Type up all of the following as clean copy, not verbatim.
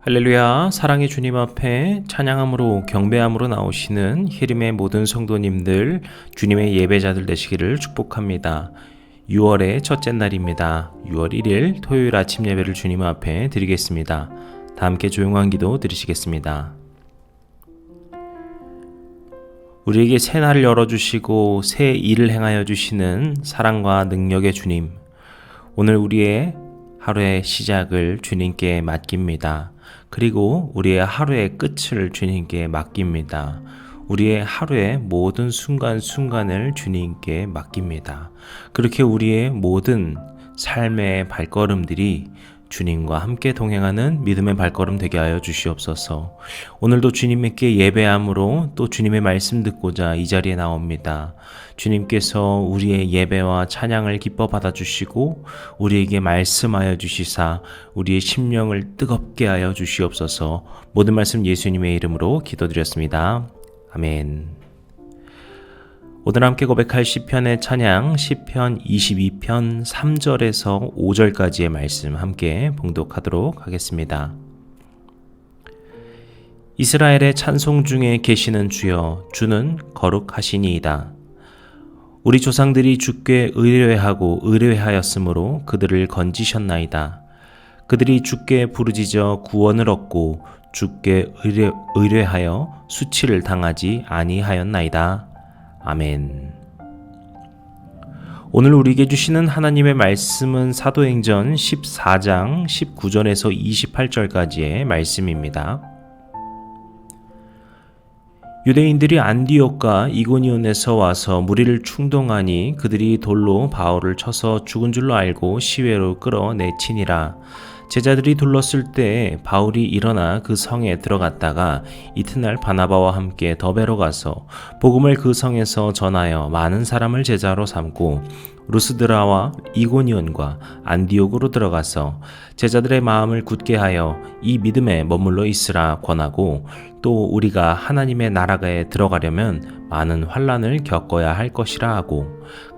할렐루야. 사랑의 주님 앞에 찬양함으로 경배함으로 나오시는 히림의 모든 성도님들, 주님의 예배자들 되시기를 축복합니다. 6월의 첫째 날입니다. 6월 1일 토요일 아침 예배를 주님 앞에 드리겠습니다. 다 함께 조용한 기도 드리시겠습니다. 우리에게 새 날을 열어주시고 새 일을 행하여 주시는 사랑과 능력의 주님, 오늘 우리의 하루의 시작을 주님께 맡깁니다. 그리고 우리의 하루의 끝을 주님께 맡깁니다. 우리의 하루의 모든 순간순간을 주님께 맡깁니다. 그렇게 우리의 모든 삶의 발걸음들이 주님과 함께 동행하는 믿음의 발걸음 되게 하여 주시옵소서. 오늘도 주님께 예배함으로 또 주님의 말씀 듣고자 이 자리에 나옵니다. 주님께서 우리의 예배와 찬양을 기뻐 받아주시고 우리에게 말씀하여 주시사 우리의 심령을 뜨겁게 하여 주시옵소서. 모든 말씀 예수님의 이름으로 기도드렸습니다. 아멘. 오늘 함께 고백할 시편의 찬양 시편 22편 3절에서 5절까지의 말씀 함께 봉독하도록 하겠습니다. 이스라엘의 찬송 중에 계시는 주여, 주는 거룩하시니이다. 우리 조상들이 주께 의뢰하고 의뢰하였으므로 그들을 건지셨나이다. 그들이 주께 부르짖어 구원을 얻고 주께 의뢰하여 수치를 당하지 아니하였나이다. 아멘. 오늘 우리에게 주시는 하나님의 말씀은 사도행전 14장 19절에서 28절까지의 말씀입니다. 유대인들이 안디옥과 이고니온에서 와서 무리를 충동하니 그들이 돌로 바울을 쳐서 죽은 줄로 알고 시외로 끌어내치니라. 제자들이 둘렀을 때 바울이 일어나 그 성에 들어갔다가 이튿날 바나바와 함께 더베로 가서 복음을 그 성에서 전하여 많은 사람을 제자로 삼고 루스드라와 이고니온과 안디옥으로 들어가서 제자들의 마음을 굳게 하여 이 믿음에 머물러 있으라 권하고 또 우리가 하나님의 나라가에 들어가려면 많은 환난을 겪어야 할 것이라 하고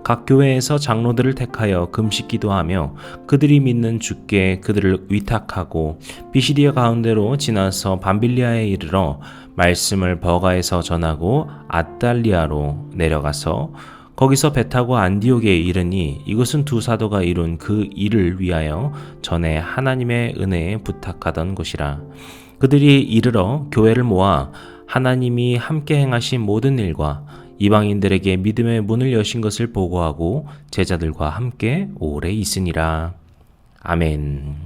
각 교회에서 장로들을 택하여 금식 기도하며 그들이 믿는 주께 그들을 위탁하고 비시디아 가운데로 지나서 밤빌리아에 이르러 말씀을 버가에서 전하고 아달리아로 내려가서 거기서 배 타고 안디옥에 이르니 이곳은 두 사도가 이룬 그 일을 위하여 전에 하나님의 은혜에 부탁하던 곳이라. 그들이 이르러 교회를 모아 하나님이 함께 행하신 모든 일과 이방인들에게 믿음의 문을 여신 것을 보고하고 제자들과 함께 오래 있으니라. 아멘.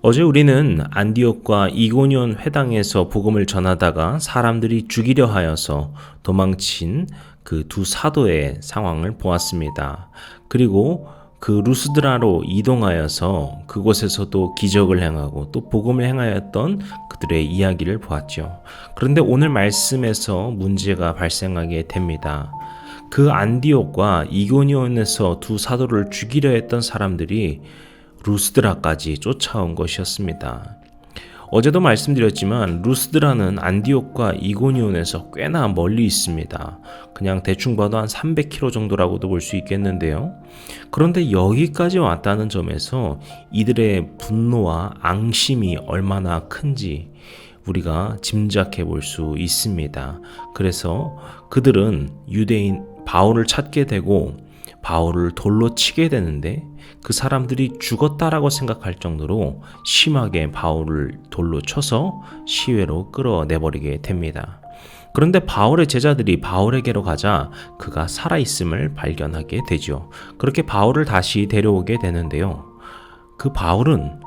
어제 우리는 안디옥과 이고니온 회당에서 복음을 전하다가 사람들이 죽이려 하여서 도망친 그 두 사도의 상황을 보았습니다. 그리고 그 루스드라로 이동하여서 그곳에서도 기적을 행하고 또 복음을 행하였던 그들의 이야기를 보았죠. 그런데 오늘 말씀에서 문제가 발생하게 됩니다. 그 안디옥과 이고니온에서 두 사도를 죽이려 했던 사람들이 루스드라까지 쫓아온 것이었습니다. 어제도 말씀드렸지만 루스드라는 안디옥과 이고니온에서 꽤나 멀리 있습니다. 그냥 대충 봐도 한 300km 정도라고도 볼 수 있겠는데요. 그런데 여기까지 왔다는 점에서 이들의 분노와 앙심이 얼마나 큰지 우리가 짐작해 볼 수 있습니다. 그래서 그들은 유대인 바울을 찾게 되고 바울을 돌로 치게 되는데 그 사람들이 죽었다라고 생각할 정도로 심하게 바울을 돌로 쳐서 시외로 끌어내버리게 됩니다. 그런데 바울의 제자들이 바울에게로 가자 그가 살아있음을 발견하게 되죠. 그렇게 바울을 다시 데려오게 되는데요. 그 바울은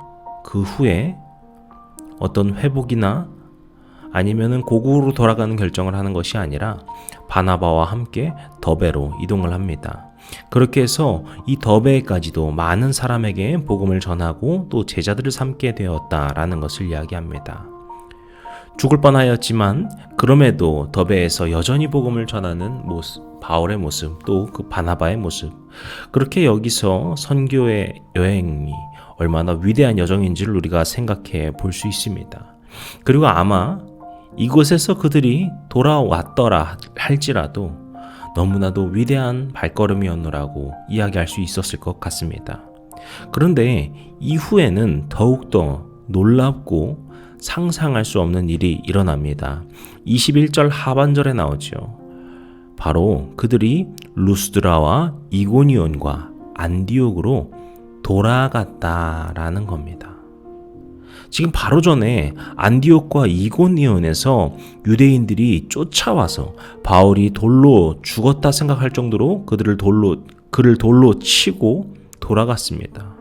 그 후에 어떤 회복이나 아니면은 고국으로 돌아가는 결정을 하는 것이 아니라 바나바와 함께 더베로 이동을 합니다. 그렇게 해서 이 더베까지도 많은 사람에게 복음을 전하고 또 제자들을 삼게 되었다라는 것을 이야기합니다. 죽을 뻔하였지만 그럼에도 더베에서 여전히 복음을 전하는 모습, 바울의 모습, 또 그 바나바의 모습, 그렇게 여기서 선교의 여행이 얼마나 위대한 여정인지를 우리가 생각해 볼 수 있습니다. 그리고 아마 이곳에서 그들이 돌아왔더라 할지라도 너무나도 위대한 발걸음이었노라고 이야기할 수 있었을 것 같습니다. 그런데 이후에는 더욱더 놀랍고 상상할 수 없는 일이 일어납니다. 21절 하반절에 나오죠. 바로 그들이 루스드라와 이고니온과 안디옥으로 돌아갔다라는 겁니다. 지금 바로 전에 안디옥과 이고니온에서 유대인들이 쫓아와서 바울이 돌로 죽었다 생각할 정도로 그를 돌로 치고 돌아갔습니다.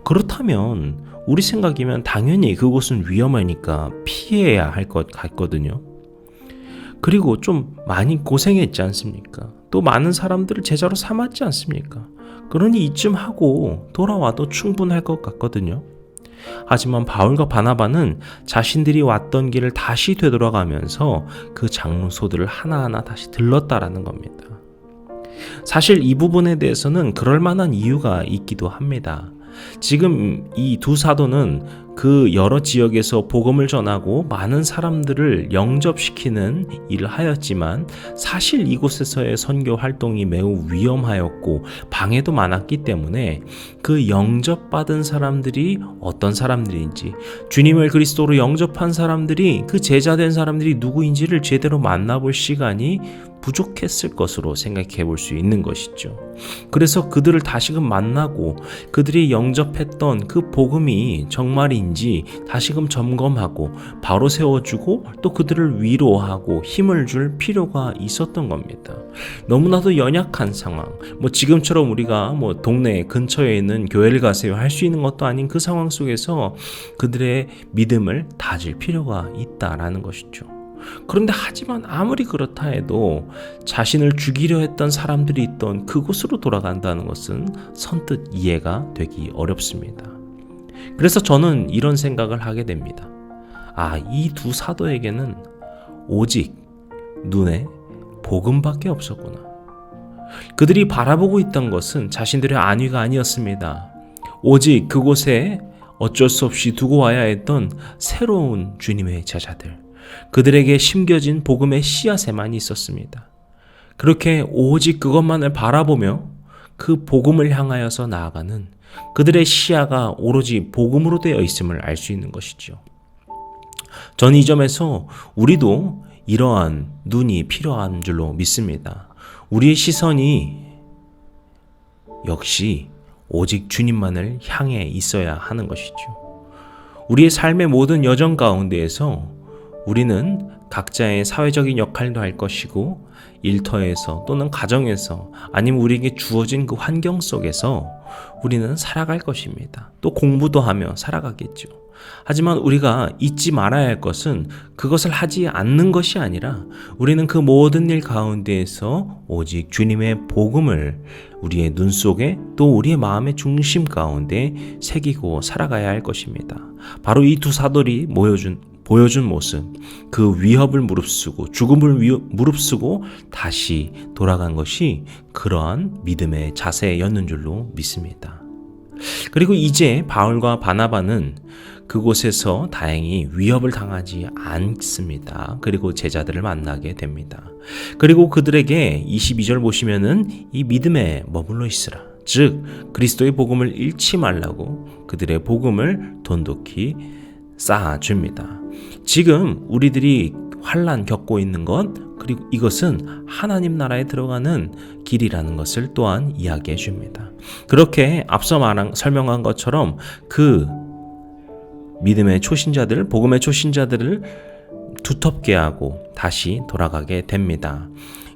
그렇다면 우리 생각이면 당연히 그곳은 위험하니까 피해야 할 것 같거든요. 그리고 좀 많이 고생했지 않습니까? 또 많은 사람들을 제자로 삼았지 않습니까? 그러니 이쯤 하고 돌아와도 충분할 것 같거든요. 하지만 바울과 바나바는 자신들이 왔던 길을 다시 되돌아가면서 그 장소들을 하나하나 다시 들렀다라는 겁니다. 사실 이 부분에 대해서는 그럴 만한 이유가 있기도 합니다. 지금 이 두 사도는 그 여러 지역에서 복음을 전하고 많은 사람들을 영접시키는 일을 하였지만 사실 이곳에서의 선교 활동이 매우 위험하였고 방해도 많았기 때문에 그 영접받은 사람들이 어떤 사람들인지, 주님을 그리스도로 영접한 사람들이 그 제자된 사람들이 누구인지를 제대로 만나볼 시간이 부족했을 것으로 생각해 볼 수 있는 것이죠. 그래서 그들을 다시금 만나고 그들이 영접했던 그 복음이 정말인지 다시금 점검하고 바로 세워주고 또 그들을 위로하고 힘을 줄 필요가 있었던 겁니다. 너무나도 연약한 상황, 지금처럼 우리가 동네 근처에 있는 교회를 가세요 할 수 있는 것도 아닌 그 상황 속에서 그들의 믿음을 다질 필요가 있다라는 것이죠. 그런데 하지만 아무리 그렇다 해도 자신을 죽이려 했던 사람들이 있던 그곳으로 돌아간다는 것은 선뜻 이해가 되기 어렵습니다. 그래서 저는 이런 생각을 하게 됩니다. 이 두 사도에게는 오직 눈에 복음밖에 없었구나. 그들이 바라보고 있던 것은 자신들의 안위가 아니었습니다. 오직 그곳에 어쩔 수 없이 두고 와야 했던 새로운 주님의 제자들, 그들에게 심겨진 복음의 씨앗에만 있었습니다. 그렇게 오직 그것만을 바라보며 그 복음을 향하여서 나아가는 그들의 시야가 오로지 복음으로 되어 있음을 알 수 있는 것이죠. 저는 이 점에서 우리도 이러한 눈이 필요한 줄로 믿습니다. 우리의 시선이 역시 오직 주님만을 향해 있어야 하는 것이죠. 우리의 삶의 모든 여정 가운데에서 우리는 각자의 사회적인 역할도 할 것이고 일터에서 또는 가정에서 아니면 우리에게 주어진 그 환경 속에서 우리는 살아갈 것입니다. 또 공부도 하며 살아가겠죠. 하지만 우리가 잊지 말아야 할 것은 그것을 하지 않는 것이 아니라 우리는 그 모든 일 가운데에서 오직 주님의 복음을 우리의 눈 속에 또 우리의 마음의 중심 가운데 새기고 살아가야 할 것입니다. 바로 이 두 사도들이 보여준 모습, 그 위협을 무릅쓰고 죽음을 무릅쓰고 다시 돌아간 것이 그러한 믿음의 자세였는 줄로 믿습니다. 그리고 이제 바울과 바나바는 그곳에서 다행히 위협을 당하지 않습니다. 그리고 제자들을 만나게 됩니다. 그리고 그들에게 22절 보시면은 이 믿음에 머물러 있으라, 즉 그리스도의 복음을 잃지 말라고 그들의 복음을 돈독히 쌓아줍니다. 지금 우리들이 환난 겪고 있는 것, 그리고 이것은 하나님 나라에 들어가는 길이라는 것을 또한 이야기해 줍니다. 그렇게 앞서 설명한 것처럼 그 믿음의 초신자들, 복음의 초신자들을 두텁게 하고 다시 돌아가게 됩니다.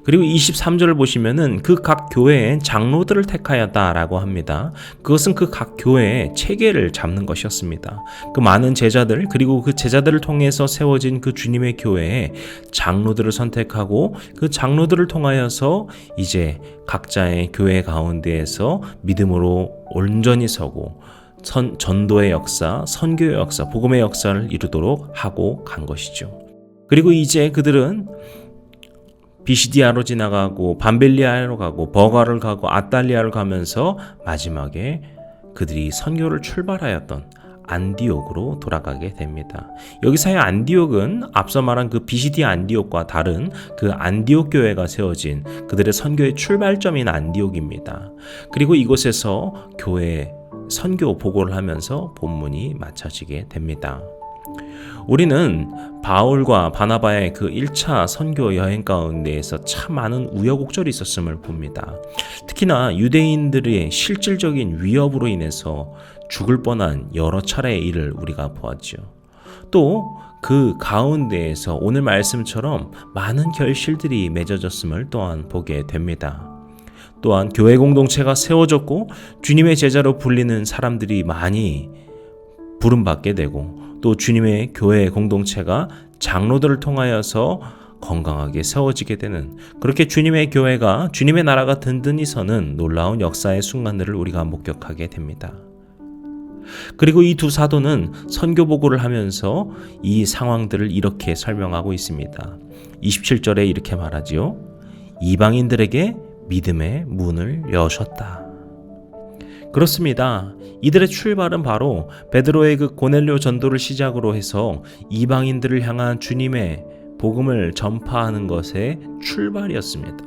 그리고 23절을 보시면은 그 각 교회의 장로들을 택하였다라고 합니다. 그것은 그 각 교회의 체계를 잡는 것이었습니다. 그 많은 제자들, 그리고 그 제자들을 통해서 세워진 그 주님의 교회에 장로들을 선택하고 그 장로들을 통하여서 이제 각자의 교회 가운데에서 믿음으로 온전히 서고 전도의 역사, 선교의 역사, 복음의 역사를 이루도록 하고 간 것이죠. 그리고 이제 그들은 비시디아로 지나가고 밤벨리아로 가고 버가를 가고 아탈리아를 가면서 마지막에 그들이 선교를 출발하였던 안디옥으로 돌아가게 됩니다. 여기서의 안디옥은 앞서 말한 그 비시디아 안디옥과 다른 그 안디옥 교회가 세워진 그들의 선교의 출발점인 안디옥입니다. 그리고 이곳에서 교회 선교 보고를 하면서 본문이 마쳐지게 됩니다. 우리는 바울과 바나바의 그 1차 선교 여행 가운데에서 참 많은 우여곡절이 있었음을 봅니다. 특히나 유대인들의 실질적인 위협으로 인해서 죽을 뻔한 여러 차례의 일을 우리가 보았죠. 또 그 가운데에서 오늘 말씀처럼 많은 결실들이 맺어졌음을 또한 보게 됩니다. 또한 교회 공동체가 세워졌고 주님의 제자로 불리는 사람들이 많이 부름받게 되고 또 주님의 교회 공동체가 장로들을 통하여서 건강하게 세워지게 되는, 그렇게 주님의 교회가, 주님의 나라가 든든히 서는 놀라운 역사의 순간들을 우리가 목격하게 됩니다. 그리고 이 두 사도는 선교 보고를 하면서 이 상황들을 이렇게 설명하고 있습니다. 27절에 이렇게 말하지요. 이방인들에게 믿음의 문을 여셨다. 그렇습니다. 이들의 출발은 바로 베드로의 그 고넬료 전도를 시작으로 해서 이방인들을 향한 주님의 복음을 전파하는 것의 출발이었습니다.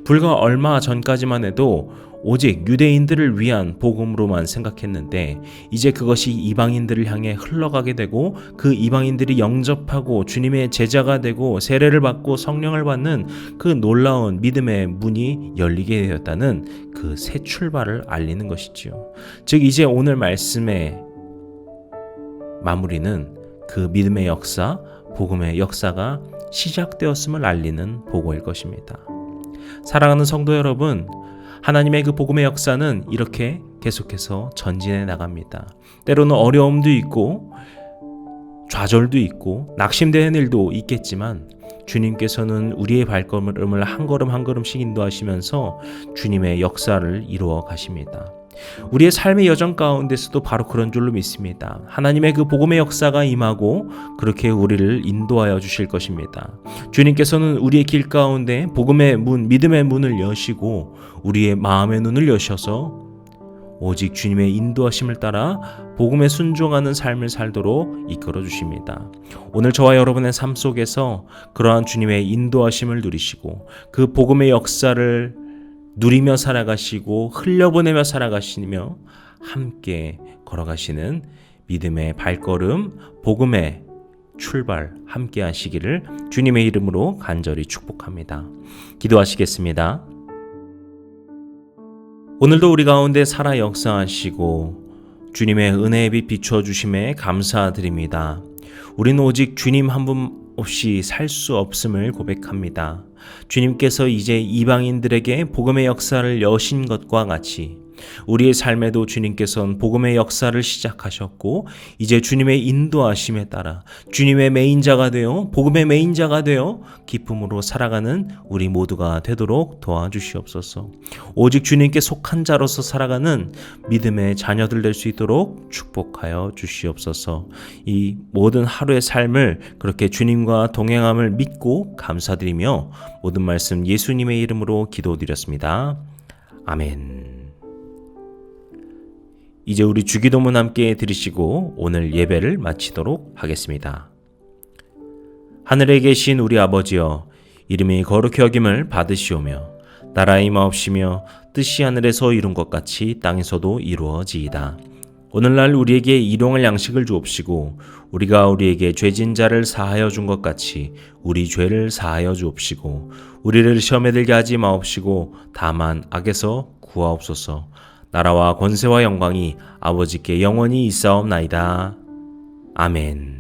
불과 얼마 전까지만 해도 오직 유대인들을 위한 복음으로만 생각했는데 이제 그것이 이방인들을 향해 흘러가게 되고 그 이방인들이 영접하고 주님의 제자가 되고 세례를 받고 성령을 받는 그 놀라운 믿음의 문이 열리게 되었다는 그 새 출발을 알리는 것이지요. 즉 이제 오늘 말씀의 마무리는 그 믿음의 역사, 복음의 역사가 시작되었음을 알리는 보고일 것입니다. 사랑하는 성도 여러분, 하나님의 그 복음의 역사는 이렇게 계속해서 전진해 나갑니다. 때로는 어려움도 있고 좌절도 있고 낙심되는 일도 있겠지만 주님께서는 우리의 발걸음을 한 걸음 한 걸음씩 인도하시면서 주님의 역사를 이루어 가십니다. 우리의 삶의 여정 가운데서도 바로 그런 줄로 믿습니다. 하나님의 그 복음의 역사가 임하고 그렇게 우리를 인도하여 주실 것입니다. 주님께서는 우리의 길 가운데 복음의 문, 믿음의 문을 여시고 우리의 마음의 눈을 여셔서 오직 주님의 인도하심을 따라 복음에 순종하는 삶을 살도록 이끌어 주십니다. 오늘 저와 여러분의 삶 속에서 그러한 주님의 인도하심을 누리시고 그 복음의 역사를 누리며 살아가시고 흘려보내며 살아가시며 함께 걸어가시는 믿음의 발걸음, 복음의 출발 함께 하시기를 주님의 이름으로 간절히 축복합니다. 기도하시겠습니다. 오늘도 우리 가운데 살아 역사하시고 주님의 은혜의 빛 비춰주심에 감사드립니다. 우리는 오직 주님 한 분 없이 살 수 없음을 고백합니다. 주님께서 이제 이방인들에게 복음의 역사를 여신 것과 같이 우리의 삶에도 주님께서는 복음의 역사를 시작하셨고 이제 주님의 인도하심에 따라 주님의 메인자가 되어 복음의 메인자가 되어 기쁨으로 살아가는 우리 모두가 되도록 도와주시옵소서. 오직 주님께 속한 자로서 살아가는 믿음의 자녀들 될 수 있도록 축복하여 주시옵소서. 이 모든 하루의 삶을 그렇게 주님과 동행함을 믿고 감사드리며 모든 말씀 예수님의 이름으로 기도드렸습니다. 아멘. 이제 우리 주기도문 함께 드리시고 오늘 예배를 마치도록 하겠습니다. 하늘에 계신 우리 아버지여, 이름이 거룩히 여김을 받으시오며 나라의 임하옵시며 뜻이 하늘에서 이룬 것 같이 땅에서도 이루어지이다. 오늘날 우리에게 일용할 양식을 주옵시고 우리가 우리에게 죄진 자를 사하여 준 것 같이 우리 죄를 사하여 주옵시고 우리를 시험에 들게 하지 마옵시고 다만 악에서 구하옵소서. 나라와 권세와 영광이 아버지께 영원히 있사옵나이다. 아멘.